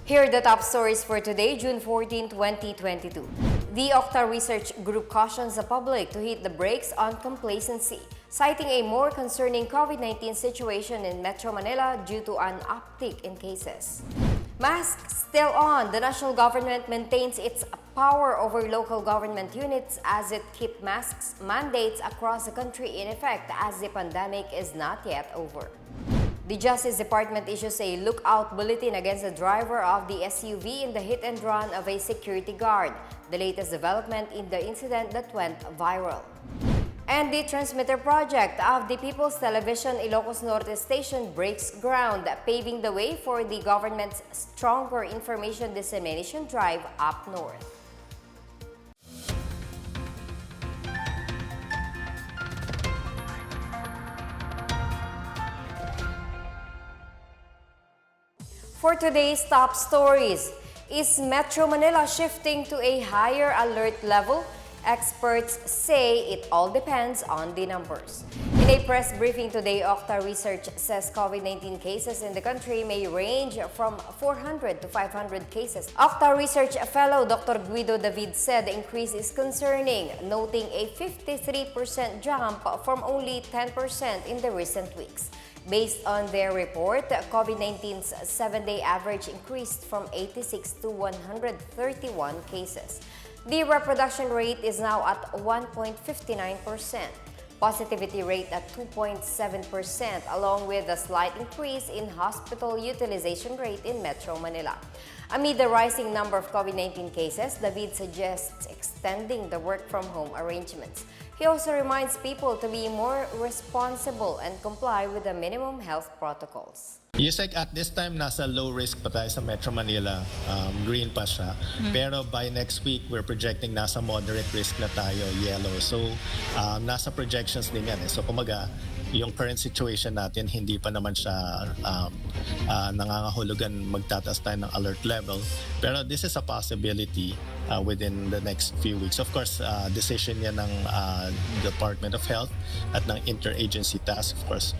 Here are the top stories for today, June 14, 2022. The OCTA Research Group cautions the public to hit the brakes on complacency, citing a more concerning COVID-19 situation in Metro Manila due to an uptick in cases. Masks still on. The national government maintains its power over local government units as it keeps masks mandates across the country in effect as the pandemic is not yet over. The Justice Department issues a lookout bulletin against the driver of the SUV in the hit and run of a security guard, the latest development in the incident that went viral. And the transmitter project of the People's Television Ilocos Norte station breaks ground, paving the way for the government's stronger information dissemination drive up north. For today's top stories, is Metro Manila shifting to a higher alert level? Experts say it all depends on the numbers. In a press briefing today, OCTA Research says COVID-19 cases in the country may range from 400 to 500 cases. OCTA Research fellow Dr. Guido David said the increase is concerning, noting a 53% jump from only 10% in the recent weeks. Based on their report, COVID-19's 7-day average increased from 86 to 131 cases. The reproduction rate is now at 1.59%, positivity rate at 2.7%, along with a slight increase in hospital utilization rate in Metro Manila. Amid the rising number of COVID-19 cases, David suggests extending the work-from-home arrangements. He also reminds people to be more responsible and comply with the minimum health protocols. Yes, like at this time, nasa low risk pa tayo sa Metro Manila. Green pa siya. Pero by next week, we're projecting nasa moderate risk na tayo, yellow. So, nasa projections din yan. So, kumaga, yung current situation natin, hindi pa naman siya nangangahulugan magtataas tayo ng alert level. Pero this is a possibility within the next few weeks. Of course, decision yan ng Department of Health at ng Interagency Task Force.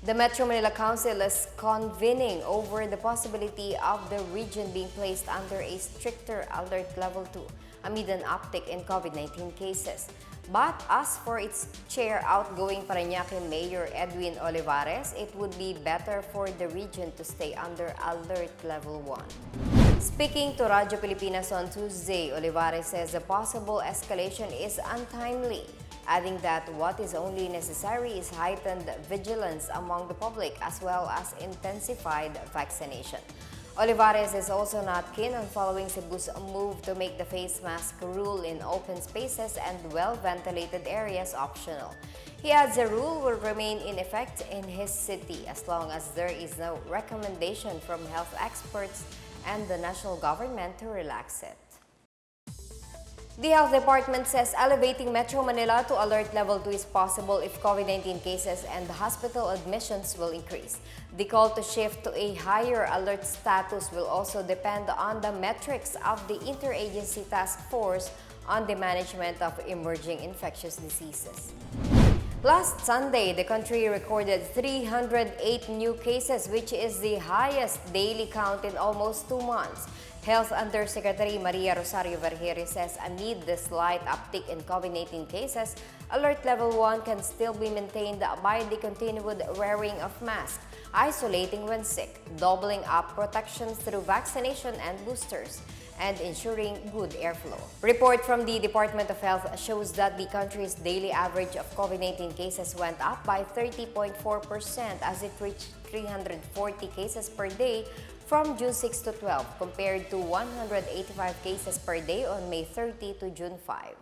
The Metro Manila Council is convening over the possibility of the region being placed under a stricter alert level 2 amid an uptick in COVID-19 cases. But as for its chair, outgoing Parañaque Mayor Edwin Olivares, it would be better for the region to stay under alert level 1. Speaking to Radyo Pilipinas on Tuesday, Olivares says the possible escalation is untimely, adding that what is only necessary is heightened vigilance among the public as well as intensified vaccination. Olivares is also not keen on following Cebu's move to make the face mask rule in open spaces and well-ventilated areas optional. He adds the rule will remain in effect in his city as long as there is no recommendation from health experts and the national government to relax it. The Health Department says elevating Metro Manila to alert level 2 is possible if COVID-19 cases and hospital admissions will increase. The call to shift to a higher alert status will also depend on the metrics of the Interagency Task Force on the management of emerging infectious diseases. Last Sunday, the country recorded 308 new cases, which is the highest daily count in almost 2 months. Health Undersecretary Maria Rosario says amid the slight uptick in COVID-19 cases, alert level 1 can still be maintained by the continued wearing of masks, isolating when sick, doubling up protection through vaccination and boosters, and ensuring good airflow. Report from the Department of Health shows that the country's daily average of COVID-19 cases went up by 30.4% as it reached 340 cases per day from June 6 to 12 compared to 185 cases per day on May 30 to June 5.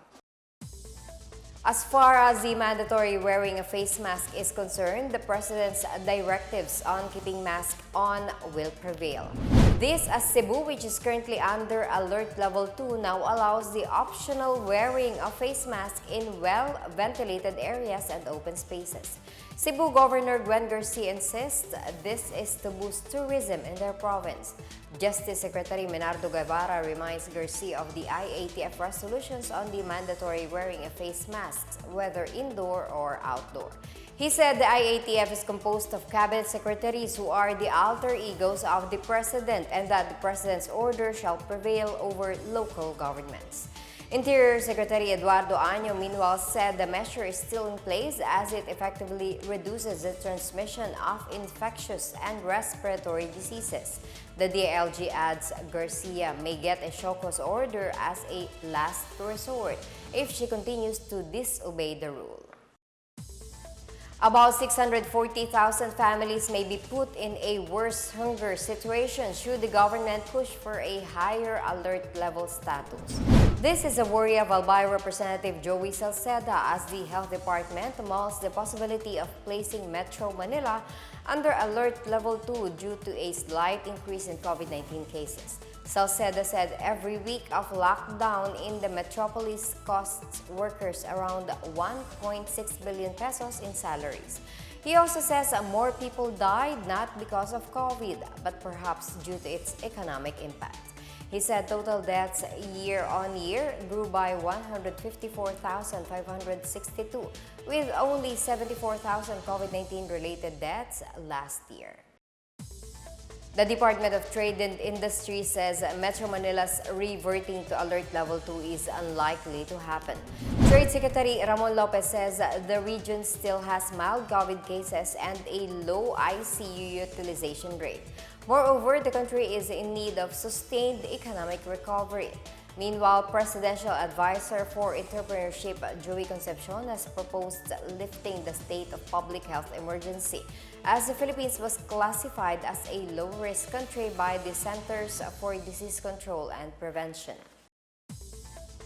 As far as the mandatory wearing a face mask is concerned, the President's directives on keeping masks on will prevail. This as Cebu, which is currently under alert level 2, now allows the optional wearing of face mask in well-ventilated areas and open spaces. Cebu Governor Gwen Garcia insists this is to boost tourism in their province. Justice Secretary Menardo Guevara reminds Garcia of the IATF resolutions on the mandatory wearing of face masks, whether indoor or outdoor. He said the IATF is composed of cabinet secretaries who are the alter egos of the president and that the president's order shall prevail over local governments. Interior Secretary Eduardo Año meanwhile said the measure is still in place as it effectively reduces the transmission of infectious and respiratory diseases. The DILG adds Garcia may get a show cause order as a last resort if she continues to disobey the rule. About 640,000 families may be put in a worse hunger situation should the government push for a higher alert level status. This is a worry of Albay Representative Joey Salceda as the Health Department mulls the possibility of placing Metro Manila under alert level 2 due to a slight increase in COVID-19 cases. Salceda said every week of lockdown in the metropolis costs workers around 1.6 billion pesos in salaries. He also says more people died not because of COVID, but perhaps due to its economic impact. He said total deaths year-on-year grew by 154,562, with only 74,000 COVID-19 related deaths last year. The Department of Trade and Industry says Metro Manila's reverting to alert level 2 is unlikely to happen. Trade Secretary Ramon Lopez says the region still has mild COVID cases and a low ICU utilization rate. Moreover, the country is in need of sustained economic recovery. Meanwhile, Presidential Advisor for Entrepreneurship Joey Concepcion has proposed lifting the state of public health emergency as the Philippines was classified as a low-risk country by the Centers for Disease Control and Prevention.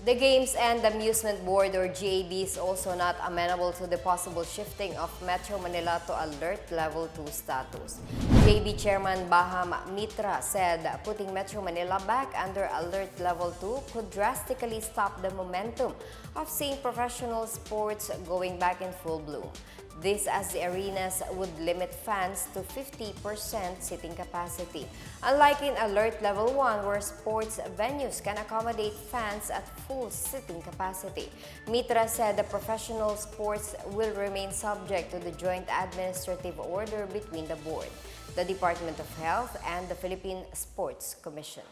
The Games and Amusement Board or GAB is also not amenable to the possible shifting of Metro Manila to alert level 2 status. GAB Chairman Baham Mitra said putting Metro Manila back under alert level 2 could drastically stop the momentum of seeing professional sports going back in full bloom. This as the arenas would limit fans to 50% seating capacity. Unlike in Alert Level 1 where sports venues can accommodate fans at full seating capacity. Mitra said the professional sports will remain subject to the joint administrative order between the board, the Department of Health, and the Philippine Sports Commission.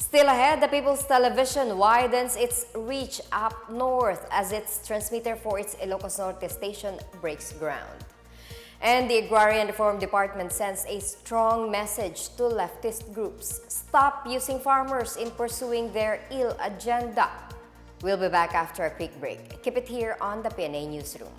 Still ahead, the People's Television widens its reach up north as its transmitter for its Ilocos Norte station breaks ground. And the Agrarian Reform Department sends a strong message to leftist groups. Stop using farmers in pursuing their ill agenda. We'll be back after a quick break. Keep it here on the PNA Newsroom.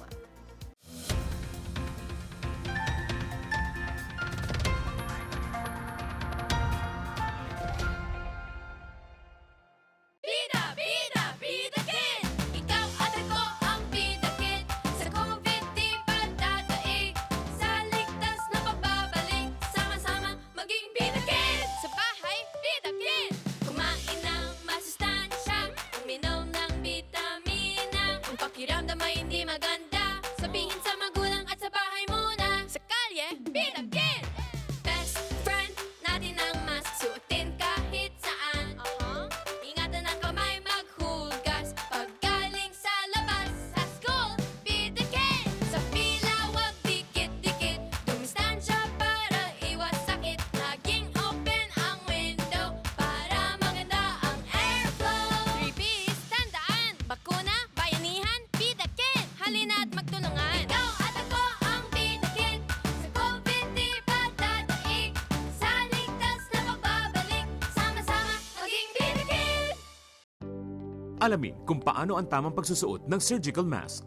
Alamin kung paano ang tamang pagsusuot ng surgical mask.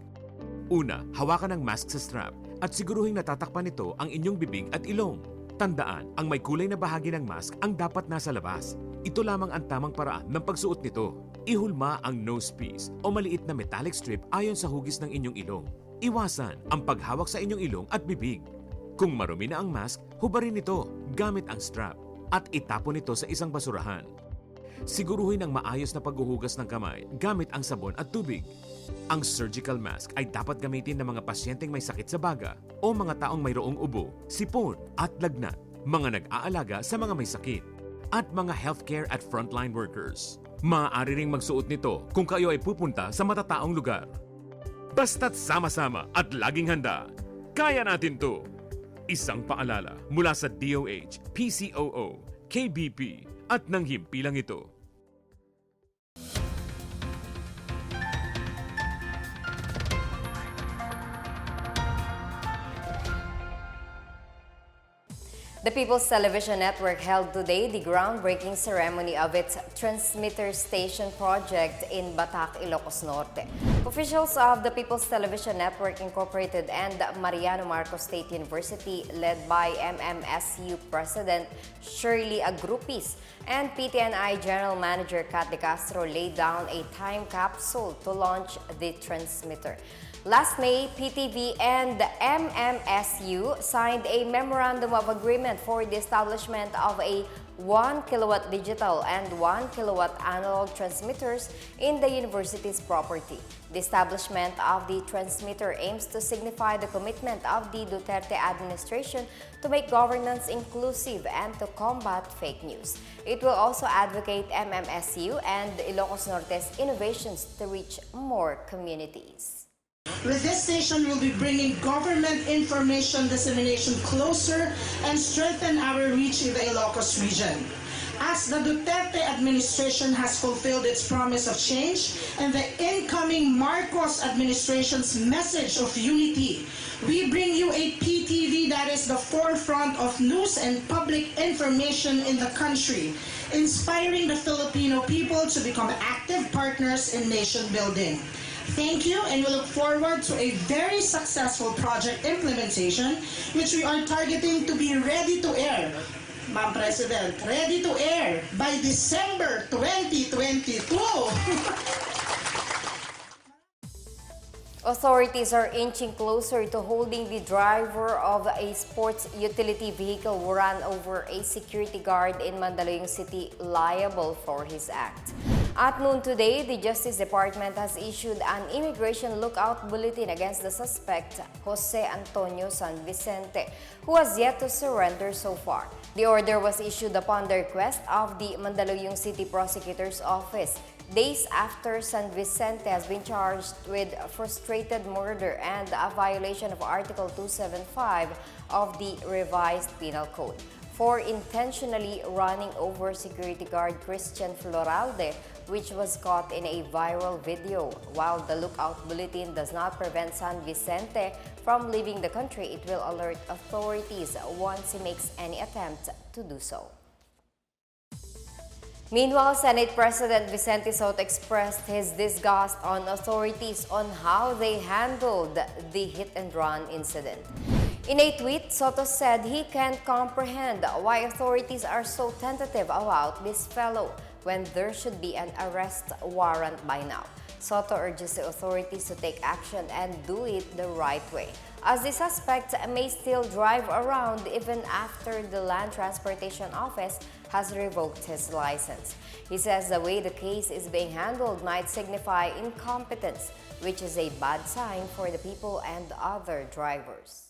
Una, hawakan ang mask sa strap at siguruhing natatakpan nito ang inyong bibig at ilong. Tandaan, ang may kulay na bahagi ng mask ang dapat nasa labas. Ito lamang ang tamang paraan ng pagsuot nito. Ihulma ang nose piece o maliit na metallic strip ayon sa hugis ng inyong ilong. Iwasan ang paghawak sa inyong ilong at bibig. Kung marumi na ang mask, hubarin ito gamit ang strap at itapon ito sa isang basurahan. Siguruhin ang maayos na paghuhugas ng kamay gamit ang sabon at tubig. Ang surgical mask ay dapat gamitin ng mga pasyenteng may sakit sa baga o mga taong mayroong ubo, sipon at lagnat, mga nag-aalaga sa mga may sakit. at mga healthcare at frontline workers. Maaari ring magsuot nito kung kayo ay pupunta sa matataong lugar. Basta't sama-sama at laging handa, kaya natin to! Isang paalala mula sa DOH, PCOO, KBP at ng himpilang ito. The People's Television Network held today the groundbreaking ceremony of its transmitter station project in Batac, Ilocos Norte. Officials of the People's Television Network Incorporated and Mariano Marcos State University, led by MMSU President Shirley Agrupis and PTNI General Manager Kat De Castro, laid down a time capsule to launch the transmitter. Last May, PTV and MMSU signed a Memorandum of Agreement for the establishment of a 1 kilowatt digital and 1 kilowatt analog transmitters in the university's property. The establishment of the transmitter aims to signify the commitment of the Duterte administration to make governance inclusive and to combat fake news. It will also advocate MMSU and Ilocos Norte's innovations to reach more communities. With this station, we'll be bringing government information dissemination closer and strengthen our reach in the Ilocos region. As the Duterte administration has fulfilled its promise of change and the incoming Marcos administration's message of unity, we bring you a PTV that is the forefront of news and public information in the country, inspiring the Filipino people to become active partners in nation building. Thank you, and we look forward to a very successful project implementation, which we are targeting to be ready to air, Ma'am President, ready to air by December 2022. Authorities are inching closer to holding the driver of a sports utility vehicle who ran over a security guard in Mandaluyong City liable for his act. At noon today, the Justice Department has issued an immigration lookout bulletin against the suspect, Jose Antonio San Vicente, who has yet to surrender so far. The order was issued upon the request of the Mandaluyong City Prosecutor's Office, days after San Vicente has been charged with frustrated murder and a violation of Article 275 of the revised Penal Code for intentionally running over security guard Christian Floralde, which was caught in a viral video. While the lookout bulletin does not prevent San Vicente from leaving the country, it will alert authorities once he makes any attempt to do so. Meanwhile, Senate President Vicente Sotto expressed his disgust on authorities on how they handled the hit-and-run incident. In a tweet, Sotto said he can't comprehend why authorities are so tentative about this fellow when there should be an arrest warrant by now. Sotto urges the authorities to take action and do it the right way, as the suspect may still drive around even after the Land Transportation Office has revoked his license. He says the way the case is being handled might signify incompetence, which is a bad sign for the people and other drivers.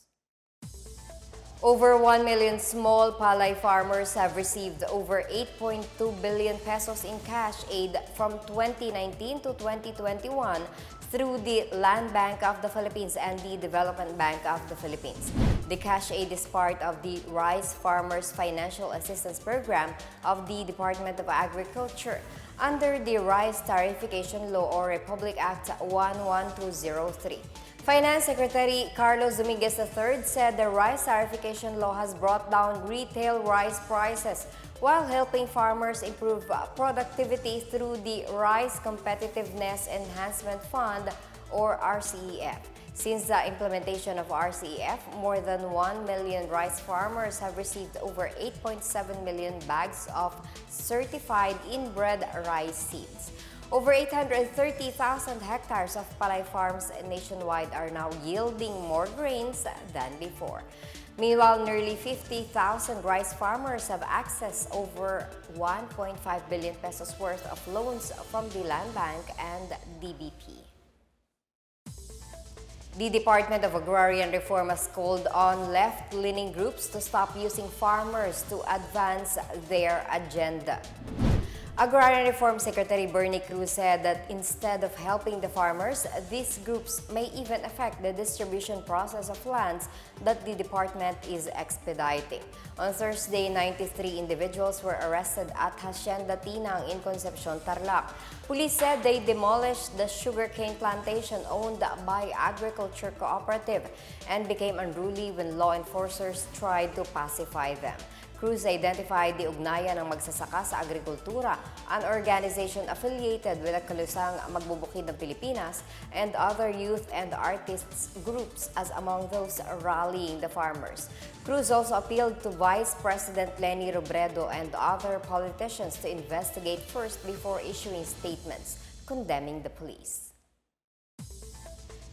Over 1 million small palay farmers have received over 8.2 billion pesos in cash aid from 2019 to 2021 through the Land Bank of the Philippines and the Development Bank of the Philippines. The cash aid is part of the Rice Farmers Financial Assistance Program of the Department of Agriculture under the Rice Tariffication Law or Republic Act 11203. Finance Secretary Carlos Dominguez III said the rice tariffication law has brought down retail rice prices while helping farmers improve productivity through the Rice Competitiveness Enhancement Fund or RCEF. Since the implementation of RCEF, more than 1 million rice farmers have received over 8.7 million bags of certified inbred rice seeds. Over 830,000 hectares of palay farms nationwide are now yielding more grains than before. Meanwhile, nearly 50,000 rice farmers have accessed over 1.5 billion pesos worth of loans from the Land Bank and DBP. The Department of Agrarian Reform has called on left-leaning groups to stop using farmers to advance their agenda. Agrarian Reform Secretary Bernie Cruz said that instead of helping the farmers, these groups may even affect the distribution process of lands that the department is expediting. On Thursday, 93 individuals were arrested at Hacienda Tinang in Concepcion, Tarlac. Police said they demolished the sugarcane plantation owned by Agriculture Cooperative and became unruly when law enforcers tried to pacify them. Cruz identified the ugnayan ng magsasaka sa agrikultura, an organization affiliated with the Kalusang Magbubukid ng Pilipinas and other youth and artists groups as among those rallying the farmers. Cruz also appealed to Vice President Leni Robredo and other politicians to investigate first before issuing statements condemning the police.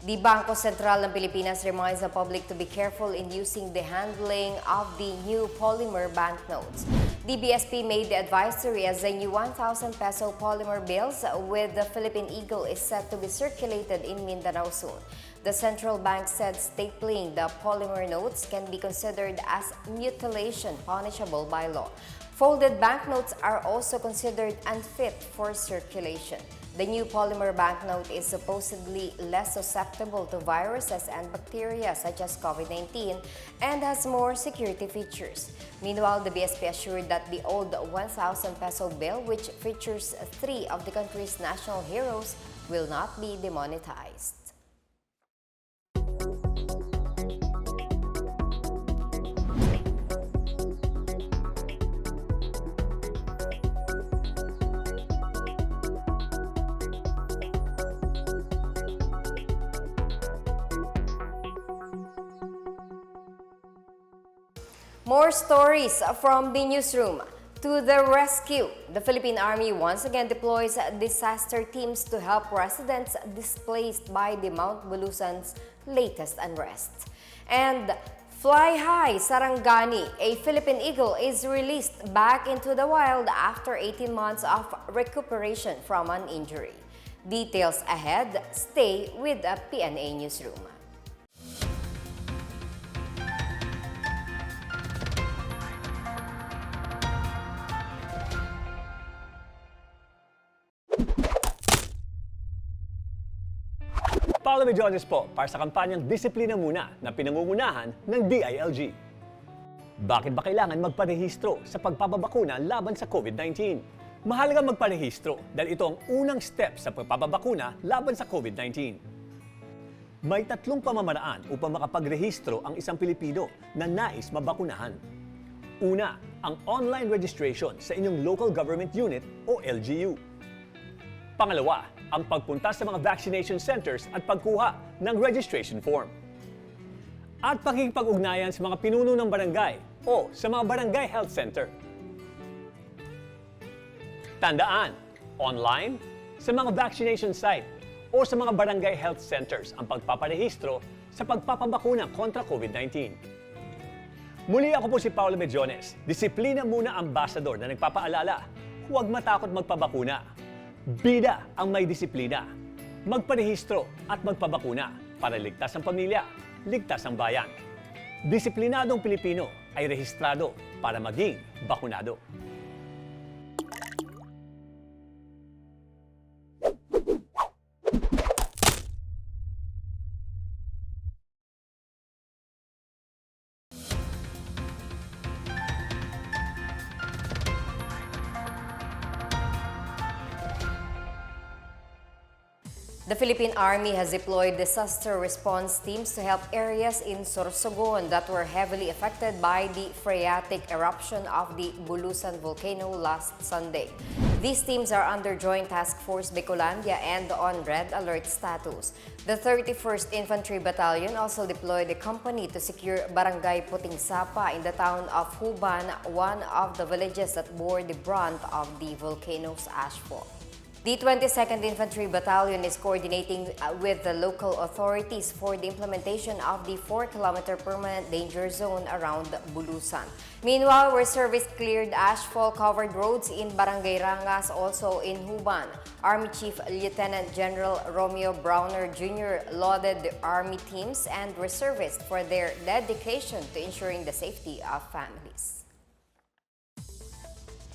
The Bangko Sentral ng Pilipinas reminds the public to be careful in using the handling of the new polymer banknotes. The BSP made the advisory as the new 1,000 peso polymer bills with the Philippine Eagle is set to be circulated in Mindanao soon. The central bank said stapling the polymer notes can be considered as mutilation punishable by law. Folded banknotes are also considered unfit for circulation. The new polymer banknote is supposedly less susceptible to viruses and bacteria such as COVID-19 and has more security features. Meanwhile, the BSP assured that the old 1,000 peso bill, which features 3 of the country's national heroes, will not be demonetized. More stories from the newsroom. To the rescue, the Philippine Army once again deploys disaster teams to help residents displaced by the Mount Bulusan's latest unrest. And fly high, Sarangani, a Philippine Eagle is released back into the wild after 18 months of recuperation from an injury. Details ahead, stay with the PNA Newsroom. Paulo Medjones po para sa kampanyang Disiplina Muna na pinangungunahan ng DILG. Bakit ba kailangan magparehistro sa pagpapabakuna laban sa COVID-19? Mahalaga magparehistro dahil ito ang unang step sa pagpapabakuna laban sa COVID-19. May 3 pamamaraan upang makapagrehistro ang isang Pilipino na nais mabakunahan. Una, ang online registration sa inyong local government unit o LGU. Pangalawa, ang pagpunta sa mga vaccination centers at pagkuha ng registration form. At pakikipag-ugnayan sa mga pinuno ng barangay o sa mga barangay health center. Tandaan, online, sa mga vaccination site o sa mga barangay health centers ang pagpaparehistro sa pagpapabakuna kontra COVID-19. Muli ako po si Paulo Medjones, Disiplina Muna Ambassador na nagpapaalala, huwag matakot magpabakuna. Bida ang may disiplina. Magparehistro at magpabakuna para ligtas ang pamilya, ligtas ang bayan. Disiplinadong Pilipino ay rehistrado para maging bakunado. The Philippine Army has deployed disaster response teams to help areas in Sorsogon that were heavily affected by the phreatic eruption of the Bulusan volcano last Sunday. These teams are under Joint Task Force Bicolandia and on red alert status. The 31st Infantry Battalion also deployed a company to secure Barangay Puting Sapa in the town of Huban, one of the villages that bore the brunt of the volcano's ashfall. The 22nd Infantry Battalion is coordinating with the local authorities for the implementation of the 4-kilometer permanent danger zone around Bulusan. Meanwhile, reservists cleared asphalt-covered roads in Barangay Rangas, also in Huban. Army Chief Lieutenant General Romeo Browner Jr. lauded the Army teams and reservists for their dedication to ensuring the safety of families.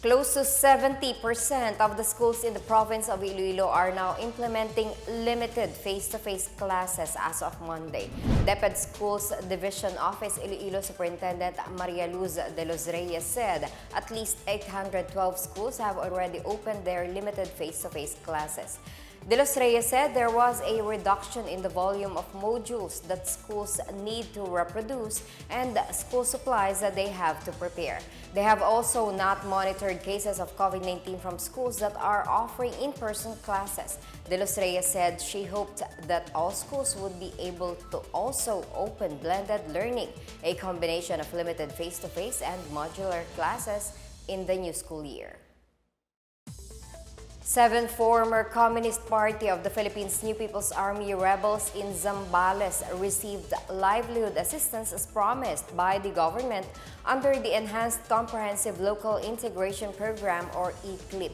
Close to 70% of the schools in the province of Iloilo are now implementing limited face-to-face classes as of Monday. DepEd Schools Division Office Iloilo Superintendent Maria Luz de los Reyes said at least 812 schools have already opened their limited face-to-face classes. De los Reyes said there was a reduction in the volume of modules that schools need to reproduce and school supplies that they have to prepare. They have also not monitored cases of COVID-19 from schools that are offering in-person classes. De los Reyes said she hoped that all schools would be able to also open blended learning, a combination of limited face-to-face and modular classes in the new school year. 7 former Communist Party of the Philippines New People's Army rebels in Zambala received livelihood assistance as promised by the government under the Enhanced Comprehensive Local Integration Program or ECLIP.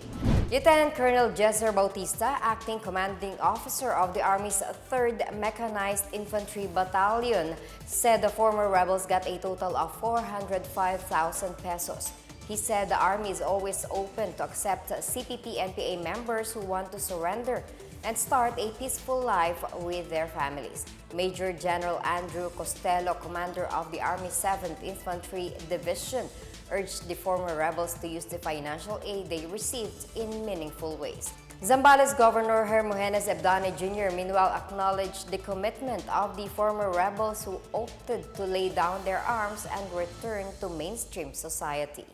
Lieutenant Colonel Jezer Bautista, acting commanding officer of the Army's 3rd Mechanized Infantry Battalion, said the former rebels got a total of 405,000 pesos. He said the Army is always open to accept CPP-NPA members who want to surrender and start a peaceful life with their families. Major General Andrew Costello, commander of the Army's 7th Infantry Division, urged the former rebels to use the financial aid they received in meaningful ways. Zambala's Governor Hermogenes Ebdane Jr. meanwhile acknowledged the commitment of the former rebels who opted to lay down their arms and return to mainstream society.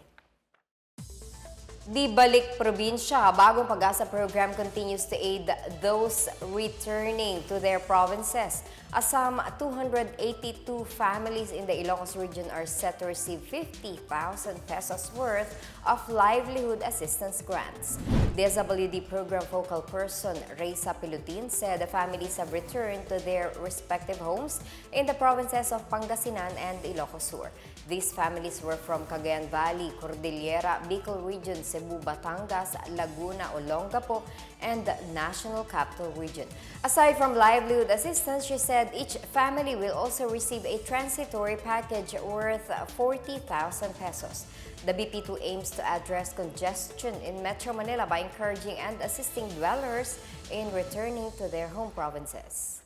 The Balik Probinsya Bagong Pag-asa program continues to aid those returning to their provinces. Some 282 families in the Ilocos region are set to receive 50,000 pesos worth of livelihood assistance grants. The SWD program focal person Reysa Pilutin said the families have returned to their respective homes in the provinces of Pangasinan and Ilocos Sur. These families were from Cagayan Valley, Cordillera, Bicol Region, Cebu, Batangas, Laguna, Olongapo, and National Capital Region. Aside from livelihood assistance, she said each family will also receive a transitory package worth 40,000 pesos. The BP2 aims to address congestion in Metro Manila by encouraging and assisting dwellers in returning to their home provinces.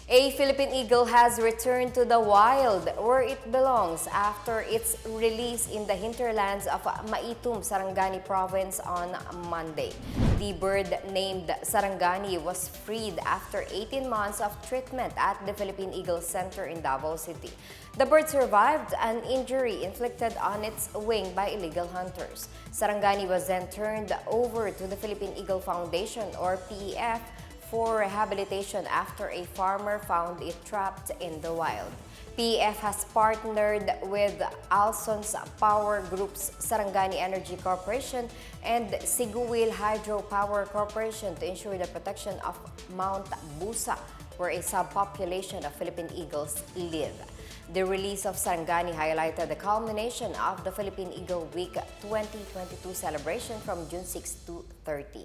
A Philippine Eagle has returned to the wild where it belongs after its release in the hinterlands of Maitum, Sarangani Province on Monday. The bird named Sarangani was freed after 18 months of treatment at the Philippine Eagle Center in Davao City. The bird survived an injury inflicted on its wing by illegal hunters. Sarangani was then turned over to the Philippine Eagle Foundation or PEF for rehabilitation after a farmer found it trapped in the wild. PEF has partnered with Alson's Power Group's Sarangani Energy Corporation and Siguil Hydro Power Corporation to ensure the protection of Mount Busa, where a subpopulation of Philippine eagles live. The release of Sarangani highlighted the culmination of the Philippine Eagle Week 2022 celebration from June 6 to 13.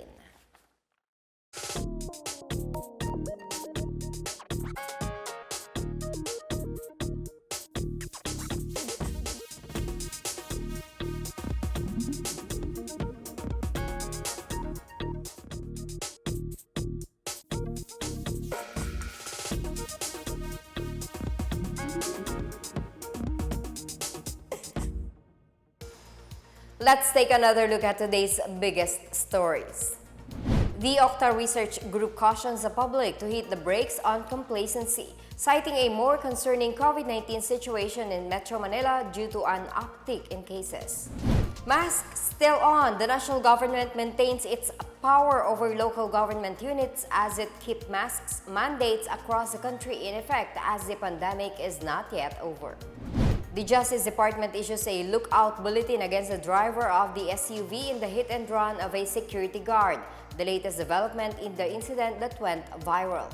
Let's take another look at today's biggest stories. The OCTA Research Group cautions the public to hit the brakes on complacency, citing a more concerning COVID-19 situation in Metro Manila due to an uptick in cases. Masks still on, the national government maintains its power over local government units as it keeps masks mandates across the country in effect as the pandemic is not yet over. The Justice Department issues a lookout bulletin against the driver of the SUV in the hit and run of a security guard, the latest development in the incident that went viral.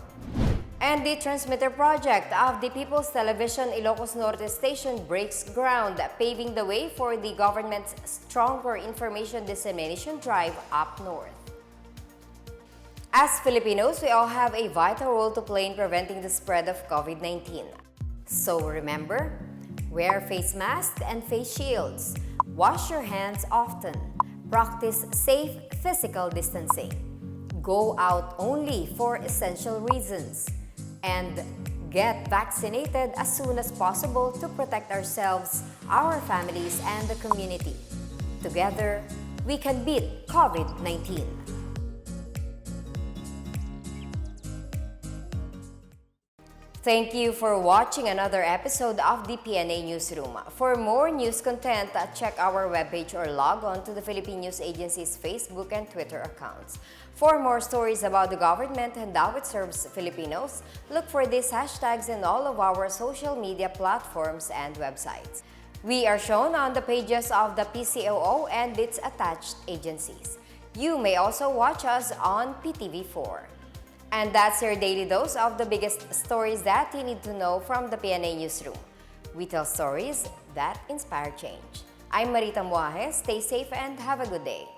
And the transmitter project of the People's Television Ilocos Norte station breaks ground, paving the way for the government's stronger information dissemination drive up north. As Filipinos, we all have a vital role to play in preventing the spread of COVID-19. So remember, wear face masks and face shields, wash your hands often, practice safe physical distancing, go out only for essential reasons, and get vaccinated as soon as possible to protect ourselves, our families, and the community. Together, we can beat COVID-19. Thank you for watching another episode of the PNA Newsroom. For more news content, check our webpage or log on to the Philippine News Agency's Facebook and Twitter accounts. For more stories about the government and how it serves Filipinos, look for these hashtags in all of our social media platforms and websites. We are shown on the pages of the PCOO and its attached agencies. You may also watch us on PTV4. And that's your daily dose of the biggest stories that you need to know from the PNA Newsroom. We tell stories that inspire change. I'm Marita Muajes. Stay safe and have a good day.